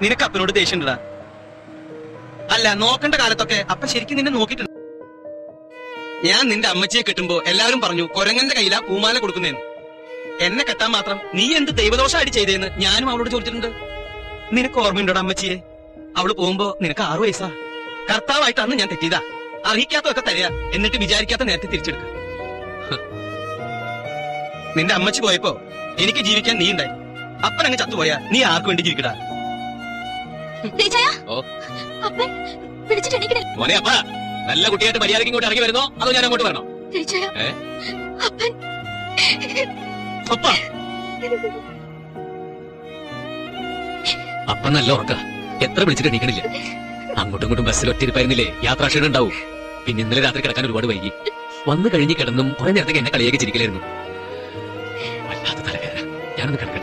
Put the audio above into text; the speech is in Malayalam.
നിനക്ക് അപ്പനോട് ദേഷ്യണ്ടാ? അല്ല, നോക്കേണ്ട കാലത്തൊക്കെ അപ്പൻ ശരിക്കും നിന്നെ നോക്കിയിട്ടുണ്ട്. ഞാൻ നിന്റെ അമ്മച്ചിയെ കെട്ടുമ്പോ എല്ലാവരും പറഞ്ഞു കൊരങ്ങന്റെ കയ്യിലാ പൂമാല കൊടുക്കുന്നേന്ന്. എന്നെ കെട്ടാൻ മാത്രം നീ എന്ത് ദൈവദോഷമായിട്ട് ചെയ്തേന്ന് ഞാനും അവളോട് ചോദിച്ചിട്ടുണ്ട്. നിനക്ക് ഓർമ്മയുണ്ടോടാ അമ്മച്ചിയെ? അവള് പോകുമ്പോ നിനക്ക് 6 വയസ്സാ. കർത്താവായിട്ട് അന്ന് ഞാൻ തെറ്റിയതാ. അറിയിക്കാത്തതൊക്കെ തരിക, എന്നിട്ട് വിചാരിക്കാത്ത നേരത്തെ തിരിച്ചെടുക്കുക. നിന്റെ അമ്മച്ചി പോയപ്പോ എനിക്ക് ജീവിക്കാൻ നീ ഉണ്ടായി. അപ്പനങ്ങ് ചത്തുപോയാ നീ ആർക്ക് വേണ്ടി ജീവിക്കടാ? മോനെ അപ്പ, നല്ല കുട്ടിയായിട്ട് മര്യാദയ്ക്ക് ഇങ്ങോട്ട് ഇറങ്ങി വരുന്നോ അതോ ഞാൻ അങ്ങോട്ട് വരണോ? അപ്പ അപ്പ നല്ല ഉറക്ക, എത്ര വിളിച്ചിട്ട് എണീക്കണില്ല. അങ്ങോട്ടും ഇങ്ങോട്ടും ബസ്സിൽ ഒറ്റയിരിപ്പായിരുന്നില്ലേ, യാത്രാക്ഷീണം ഉണ്ടാവും. പിന്നെ ഇന്നലെ രാത്രി കിടക്കാൻ ഒരുപാട് വൈകി. വന്നു കഴിഞ്ഞ് കിടന്നും കുറെ നേരത്തേക്ക് എന്നെ കളിയൊക്കെ ചിരിക്കലായിരുന്നു. വല്ലാത്ത തലവേദന. ഞാനൊന്ന് കിടക്കാം.